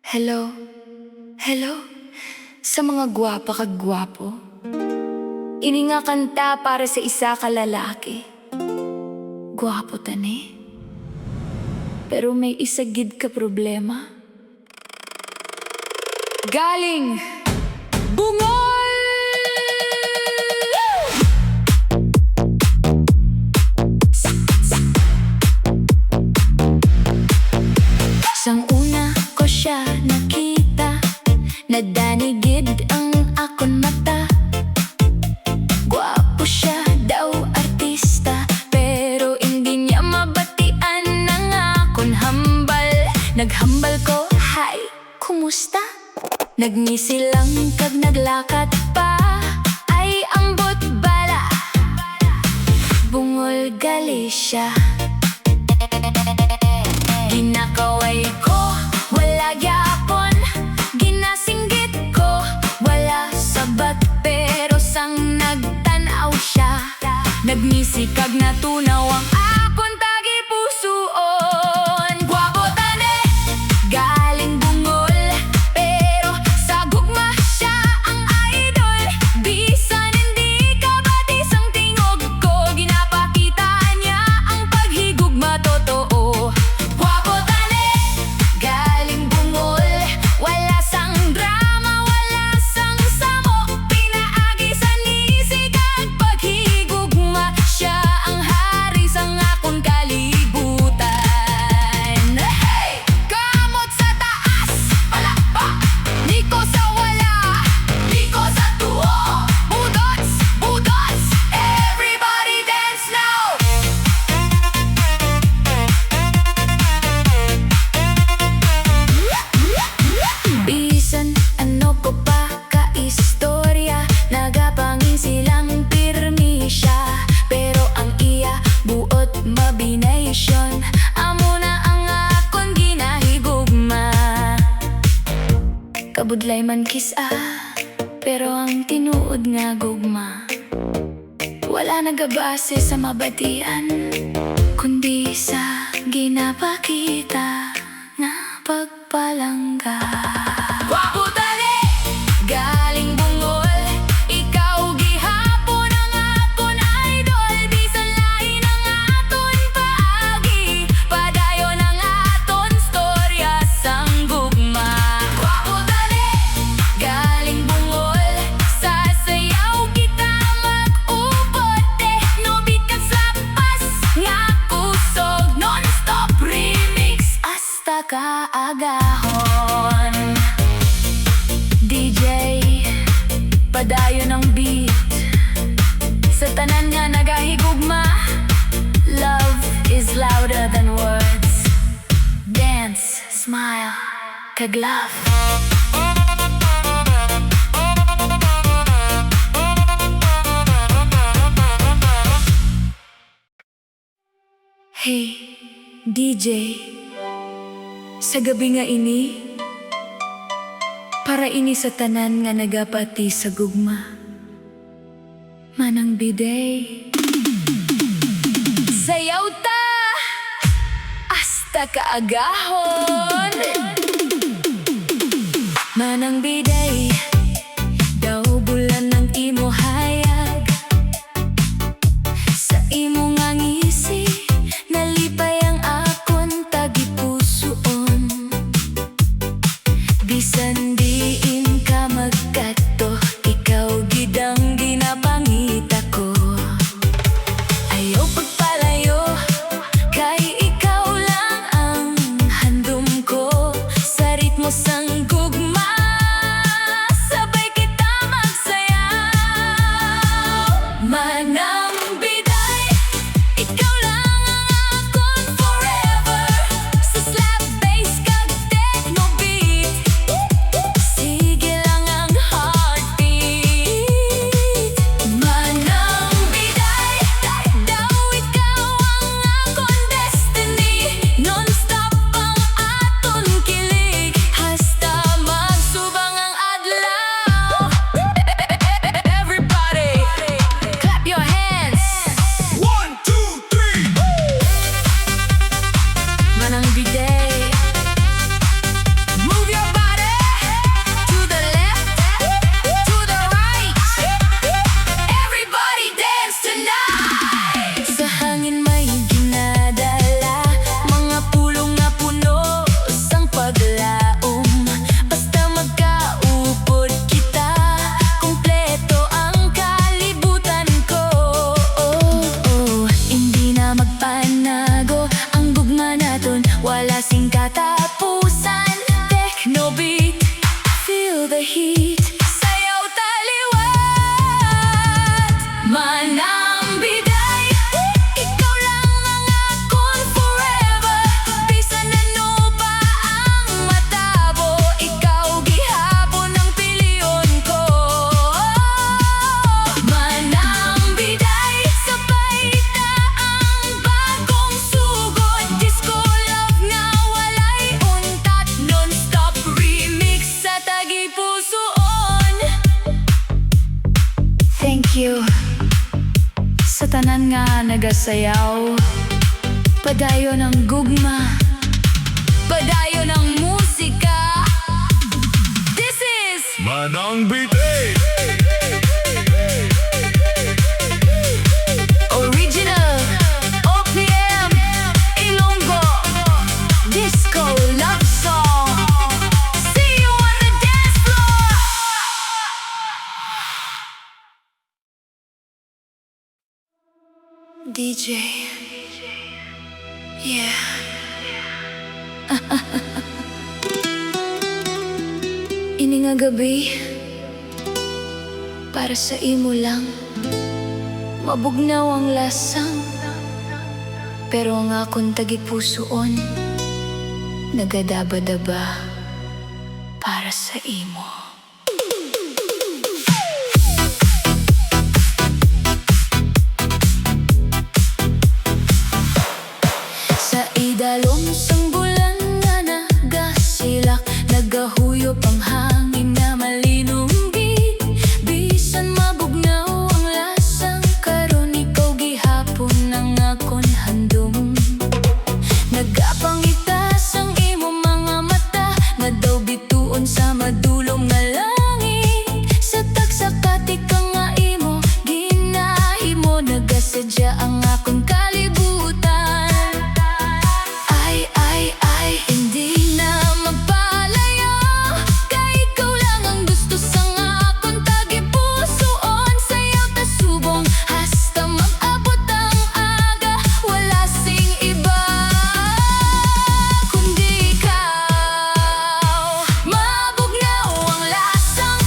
Hello, hello sa mga gwapa kag gwapo. Ini nga kanta para sa isa ka lalaki. Gwapo tani, pero may isa gid ka problema. Galing Bungol! Sang una ko siya nakita, nadanigid ang akon mata. Gwapo siya daw artista, pero hindi niya mabatian ng akon hambal. Naghambal ko, hi, kumusta? Nagngisi lang kag naglakat pa, ay ambot bala. Bungol gali siya. Ginakaway ko, wala gyapon. Ginasinggit ko, wala sabat. Pero sang nagtanaw siya, nagngisi kag natunaw ang akon tagipusoon. Gwapo tani, galing Bungol, pero sa gugma siya ang idol. Bisan hindi ka batisang tingog ko, ginapakita niya ang paghigugma totoo. Gwapo tani, galing Bungol, wala sang drama, wala sang samo. Pinaagi sa ngisi kag paghigugma, siya ang hari sang akong kalibutan. Hey! Kamot sa taas, palakpak, di ko sa wala, di ko sa tuo. Budots, budots, everybody dance now. Bisan ano ko pa ka-istorya, nagapangin silang pirmi siya. Pero ang iya buot mabination, amo na ang akon ginahigugma. Kabudlay man kisa, pero ang tinuod nga gugma, wala nagabase sa mabatian, kundi sa ginapakita nga pagpalangga. Gwapo tani, galing Bungol, ikaw gihapon ang akon idol. Bisan lain ang aton paagi, padayon ang aton storya sang gugma. Gwapo tani, galing Bungol, sasayaw kita mag-upot. Techno beat ka slapas, nga kusog. Nonstop remix, hasta kaagahon. DJ, padayon ang beat sa tanan nga nagahigugma. Love is louder than words. Dance, smile, kag laugh. Hey, DJ, sa gabi nga ini, para ini sa tanan nga nagapati sa gugma, manang biday. Sayaw ta, hasta kaagahon. Manang biday, daw bulan ng imo hayag. Sa imo nga ngisi, nalipay ang akon tagipusoon. Bisan diin ka magkato, ikaw gidang ginapangita ko. Ayaw pagpalayo, kay ikaw lang ang handom ko. Sa ritmo sang gugma, sabay kita magsayaw. Manang biday, ikaw lang ang akon forever. Sa slap bass kag techno beat, sige lang ang heartbeat. Manang biday, daw ikaw ang akon destiny. Nonstop ang aton kilig, hasta nga nagasayaw. Padayon ang gugma, padayon ang musika. This is Manang Bitay! Original OPM Ilonggo Disco Love Song. See you on the dance floor. DJ, yeah. Ini nga gabi para sa imo lang. Mabugnaw ang lasang, pero ang akong tagipusoon nagadaba-daba para sa imo. Sa idalom sang bulan nga nagasilak, nagahuyop ang hangin na malinunggit. Bisan mabugnaw ang lasang, karon ikaw gihapon ang akon handom. Nagapangitas ang imo mga mata, nga daw bituon sa madulom nga langit. Sa tagsakati ka nga imo ginahimo, nagasadya ang akong kalibutan. Ay, hindi na magpalayo, kay ikaw lang ang gusto sa nga akong tagipusoon. Sayaw ta subong hasta mag-abot ang aga, wala sing iba kundi ikaw. Mabugnaw ang lasang,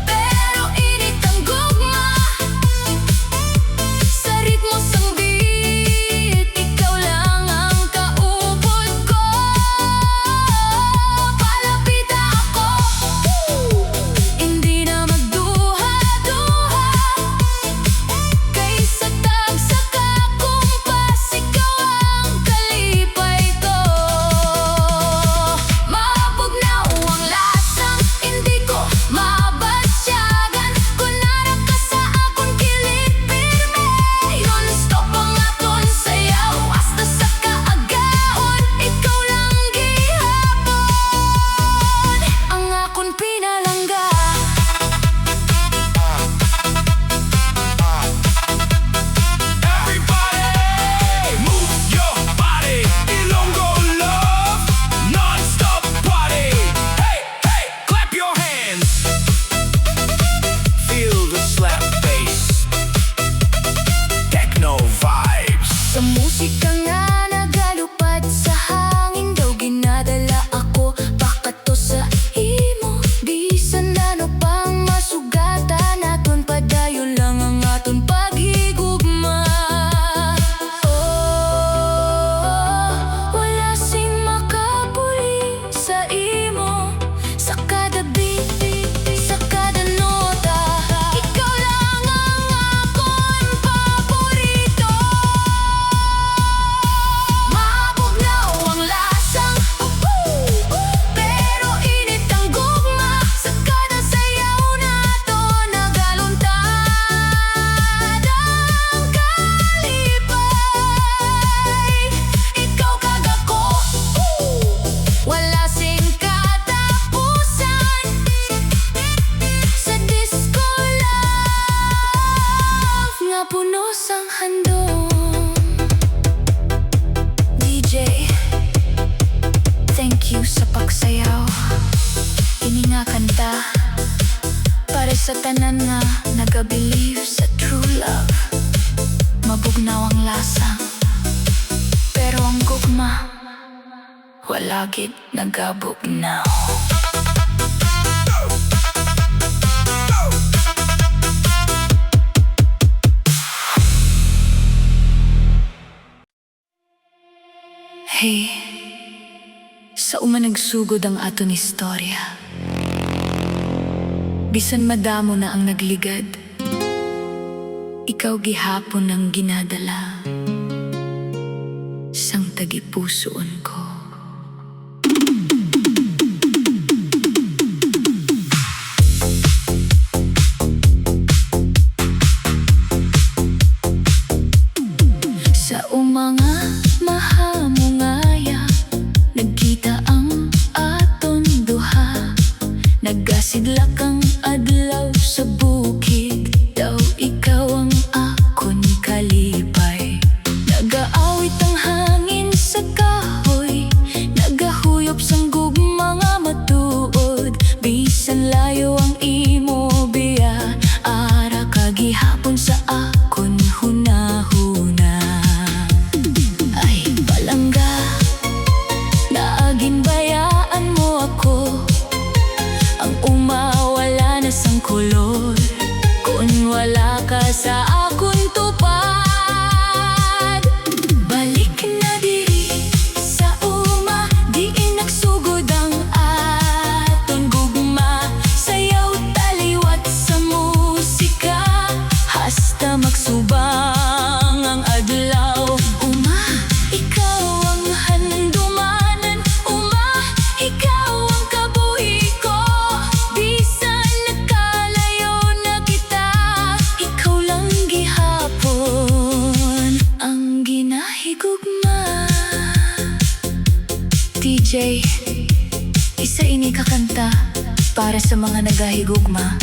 pero init ang gugma. Sa ritmo sang beat, ikaw lang ang kaupod ko. Palapit ako, hindi na magduha-duha, kaysa tagsaka kung pasigaw ang kalipay ko. Mabugnaw ang lasang, hindi ko mabatyagan. Kung nara ka sa akong kilid pirme, nonstop ang aton sayaw hasta sa kaagaon. Ikaw lang gihapon ang akong pinalangga. Everybody, move your body. Ilonggo love, non-stop party. Hey, hey, clap your hands. Feel the slap bass. Techno vibes. Sa musika nga nagalupad sa hangin, daw ginadala ako pakato sa imo. Bisan ano pang masugatan naton, padayon lang ang aton paghigugma. Oh, wala sing makapuli sa imo. Sa kada beat, sa kada nota, ikaw lang ang akon paborito. Mabugnaw ang lasang, pero init ang gugma. Sa kada sayaw nato nagaluntad ang kalipay. Ikaw kag ako, wala sing katapusan. Sa disco love nga puno sang handom. DJ, thank you sa pagsayaw. Ini nga kanta para sa tanan nga nagabelieve sa true love. Mabugnaw ang lasang, pero ang gugma wala gid nagabugnaw. Hey, sa uma nagsugod ang aton istorya. Bisan madamo na ang nagligad, ikaw gihapon ang ginadala sang tagipusoon ko. Nagasidlak ang adlaw sa bukid, daw ikaw ang akon kalipay. Nagaawit ang hangin sa kahoy, nagahuyop sang gugma nga matuod. Bisan layo ang imo biya, ara kagihapon sa akon hunahuna. Ay palangga, naagin bayaan mo ako. Ang umawala na sang kolor, kung wala ka sa akon tupad. Balik na diri sa uma, diin nagsugod ang aton gugma. Sayaw taliwat sa musika, hasta magsubang ang adlaw. Uma, ikaw ang handumanan. Uma, ikaw ang kabuhi ko. Bisan nakalayo na kita, ikaw lang gihapon ang ginahigugma. DJ, isa ini kakanta para sa mga nagahigugma,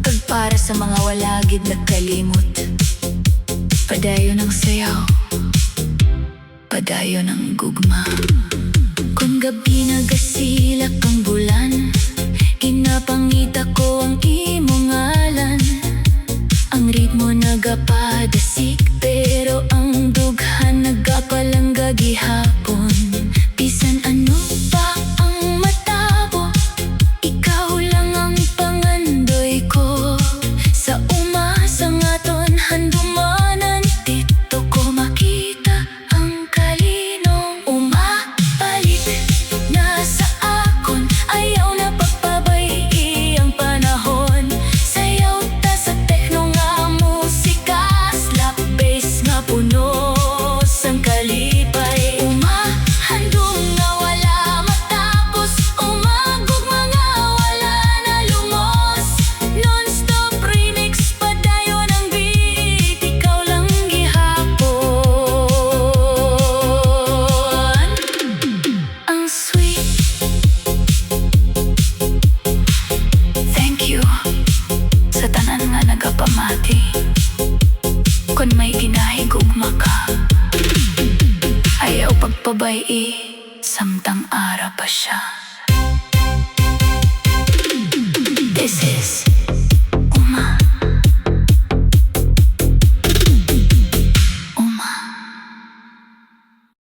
kag para sa mga walagid nagkalimot. Padayon ang sayaw, padayon ang gugma. Kung gabi nagasilak ang bulan, ginapangita ko ang imong ngalan. Ang ritmo nagapadasik, pero ang dughan nagapalangga gihapon. Bisan ano pa ang matabo, ikaw lang ang pangandoy ko. Sa umasang aton handumanan, dito ko makita ang kalinong. Umabalik na sa akon, ayaw na pagpabay ang panahon. Sayaw ta sa techno nga musika, slap bass nga puno sang kalipay. Umahandong nga wala matapos, umagog mga wala na lumos. Nonstop remix, padayon ang beat, ikaw lang gihapon. Ang sweet. Thank you sa tanan nga nagapamati. Kung may ginahigugma ka, ayaw pagpabayi, samtang ara pa siya. This is